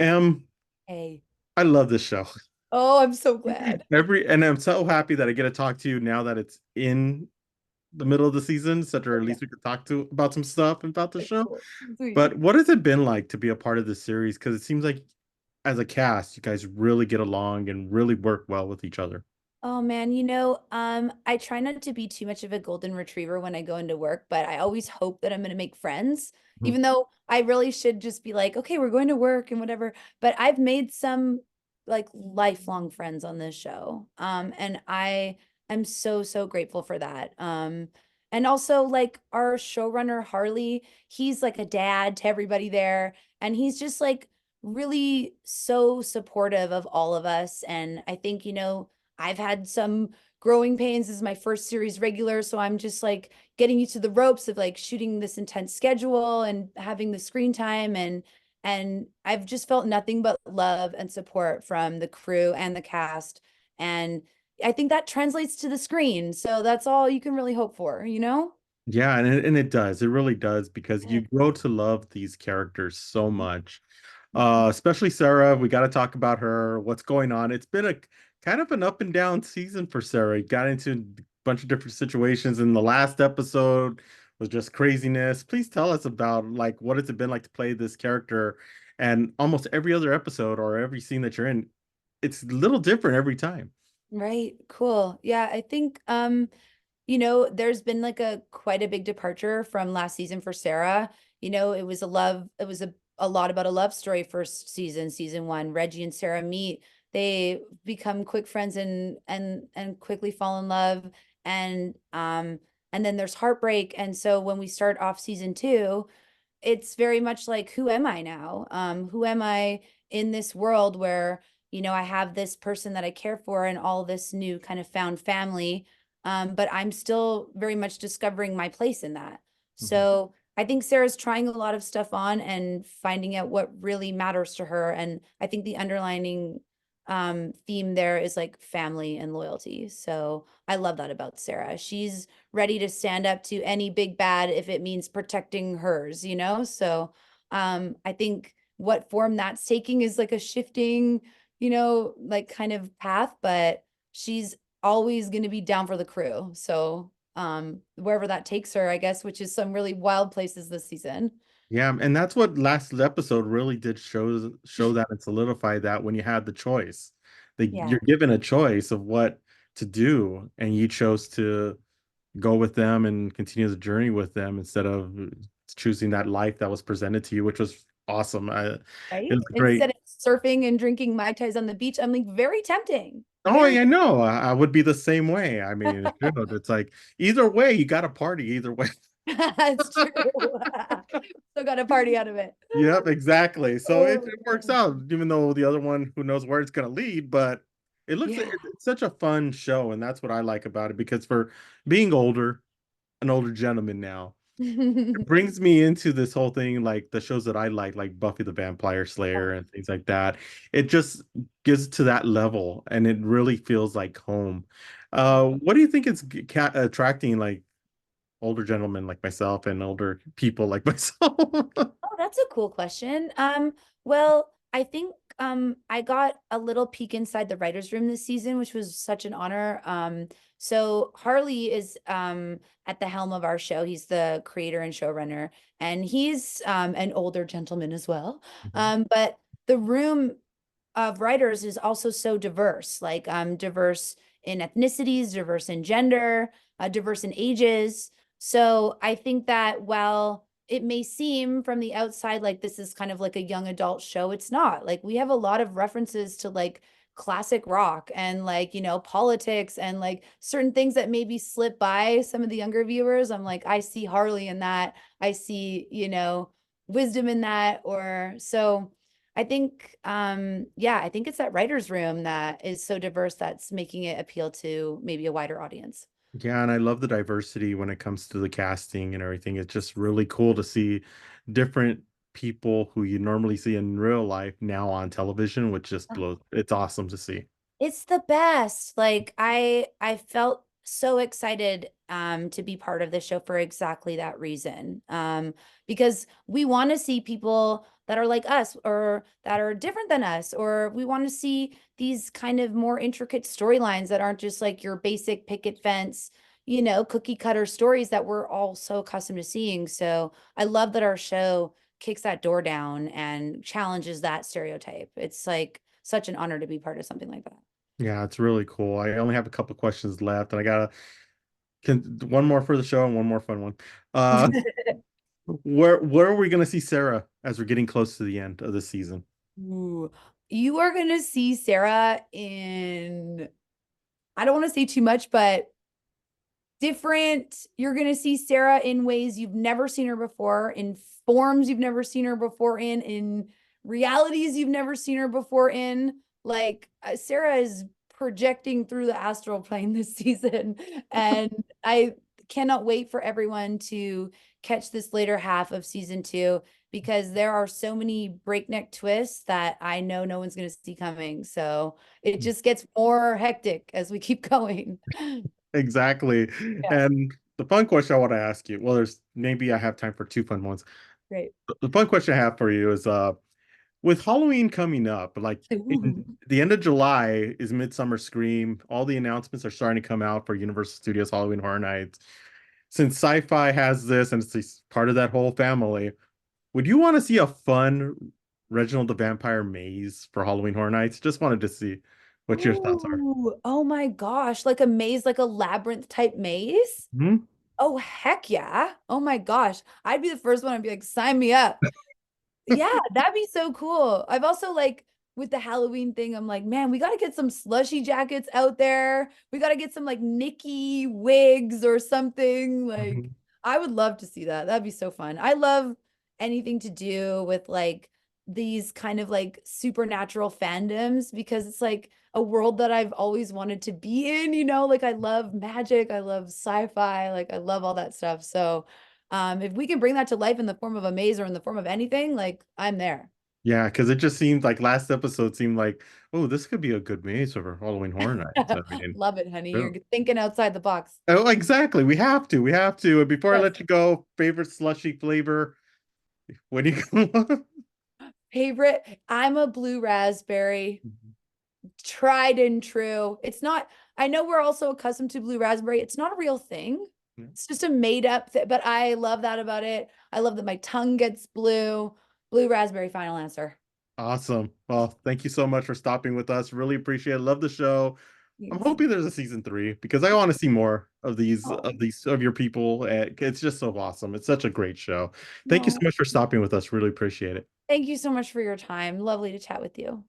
Em, Hey. I love this show. Oh, I'm so glad. And I'm so happy that I get to talk to you now that it's in the middle of the season, so that or Oh, at yeah. least we could talk to about some stuff about the show. Cool. Sweet. But what has it been like to be a part of this series? Because it seems like as a cast, you guys really get along and really work well with each other. Oh man, I try not to be too much of a golden retriever when I go into work, but I always hope that I'm going to make friends, Mhm. even though I really should just be like, okay, we're going to work and whatever. But I've made some like lifelong friends on this show. And I am so, so grateful for that. And also like our showrunner, Harley, he's like a dad to everybody there. And he's just like really so supportive of all of us. And I think, I've had some growing pains. This is my first series regular, so I'm just like getting used to the ropes of like shooting this intense schedule and having the screen time and I've just felt nothing but love and support from the crew and the cast. And I think that translates to the screen. So that's all you can really hope for, you know? Yeah, and it does. It really does because Yeah. you grow to love these characters so much. Especially Sarah. We got to talk about her. What's going on? It's been a kind of an up and down season for Sarah. Got into a bunch of different situations, and the last episode was just craziness. Please tell us about like what has it been like to play this character, and almost every other episode or every scene that you're in, it's a little different every time. Right. Cool. Yeah, I think there's been like a quite a big departure from last season for Sarah. It was a lot about a love story first season, season one. Reggie and Sarah meet, they become quick friends and quickly fall in love. And then there's heartbreak. And so when we start off season two, it's very much like, who am I now? Who am I in this world where, I have this person that I care for and all this new kind of found family. But I'm still very much discovering my place in that. Mhm. So I think Sarah's trying a lot of stuff on and finding out what really matters to her. And I think the underlining theme there is like family and loyalty. So I love that about Sarah. She's ready to stand up to any big bad if it means protecting hers, you know? So I think what form that's taking is like a shifting, like kind of path, but she's always going to be down for the crew. So wherever that takes her, I guess, which is some really wild places this season. Yeah, and that's what last episode really did show that and solidify that when you had the choice. Yeah. You're given a choice of what to do, and you chose to go with them and continue the journey with them instead of choosing that life that was presented to you, which was awesome. It Right? was great. Instead of surfing and drinking Mai Tais on the beach, I'm like, very tempting. Oh, Very yeah, no, I would be the same way. I mean, it's like either way, you got to party either way. That's true. Still got a party out of it. Yep, exactly. So it, Oh, it works man. out, even though the other one, who knows where it's going to lead, but Yeah. it's such a fun show, and that's what I like about it because for being older, an older gentleman now, it brings me into this whole thing, like the shows that I like Buffy the Vampire Slayer and things like that. It just gets to that level, and it really feels like home. What do you think is attracting like older gentlemen like myself and older people like myself? Oh, that's a cool question. Well, I think I got a little peek inside the writers' room this season, which was such an honor. So Harley is at the helm of our show. He's the creator and showrunner, and he's an older gentleman as well. Mhm. But the room of writers is also so diverse, like diverse in ethnicities, diverse in gender, diverse in ages. So I think that while it may seem from the outside like this is kind of like a young adult show, it's not. Like we have a lot of references to like classic rock and like, politics and like certain things that maybe slip by some of the younger viewers. I'm like, I see Harley in that. I see, wisdom in that. Or so I think, yeah, I think it's that writer's room that is so diverse that's making it appeal to maybe a wider audience. Yeah, and I love the diversity when it comes to the casting and everything. It's just really cool to see different people who you normally see in real life now on television, which just blows. It's awesome to see. It's the best. Like I felt so excited to be part of the show for exactly that reason. Because we want to see people that are like us or that are different than us, or we want to see these kind of more intricate storylines that aren't just like your basic picket fence, cookie cutter stories that we're all so accustomed to seeing. So I love that our show kicks that door down and challenges that stereotype. It's like such an honor to be part of something like that. Yeah, it's really cool. I only have a couple questions left, and I gotta one more for the show and one more fun one. Uh, where are we gonna see Sarah as we're getting close to the end of the season? Ooh. You are going to see Sarah in, I don't want to say too much, but different. You're going to see Sarah in ways you've never seen her before, in forms you've never seen her before, in realities you've never seen her before in. Like Sarah is projecting through the astral plane this season. And I cannot wait for everyone to catch this later half of season 2 because there are so many breakneck twists that I know no one's going to see coming. So it just gets more hectic as we keep going. Exactly. Yeah, And the fun question I want to ask you, well, there's maybe I have time for two fun ones. great. The fun question I have for you is with Halloween coming up, like in Ooh. the end of July is Midsummer Scream. All the announcements are starting to come out for Universal Studios Halloween Horror Nights. Since SyFy has this and it's part of that whole family, would you want to see a fun Reginald the Vampire maze for Halloween Horror Nights? Just wanted to see what your thoughts are. Ooh, oh my gosh, like a maze, like a labyrinth type maze? Hmm. Oh, heck yeah. Oh my gosh. I'd be the first one. I'd be like, sign me up. Yeah, that'd be so cool. I've also like with the Halloween thing, I'm like, man, we got to get some slushy jackets out there. We got to get some like Mickey wigs or something. Like, Mhm. I would love to see that. That'd be so fun. I love anything to do with like these kind of like supernatural fandoms because it's like a world that I've always wanted to be in, like I love magic, I love sci-fi, like I love all that stuff. So if we can bring that to life in the form of a maze or in the form of anything, like I'm there. Yeah, because it just seemed like last episode seemed like, oh, this could be a good maze for Halloween Horror Nights. I mean, Love it, honey. yeah. You're thinking outside the box. Oh, exactly. We have to. We have to. And before I Yes. let you go, favorite slushy flavor when you come. Favorite, I'm a blue raspberry, tried and true. It's not, I know we're also accustomed to blue raspberry. It's not a real thing. It's just a made up thing, but I love that about it. I love that my tongue gets blue. Blue raspberry, final answer. Awesome. Well, thank you so much for stopping with us. Really appreciate it. Love the show. I'm Thanks. hoping there's a season 3 because I want to see more of these Oh, of your people. It's just so awesome. It's such a great show. Thank you so no. much for stopping with us. Really appreciate it. Thank you so much for your time. Lovely to chat with you.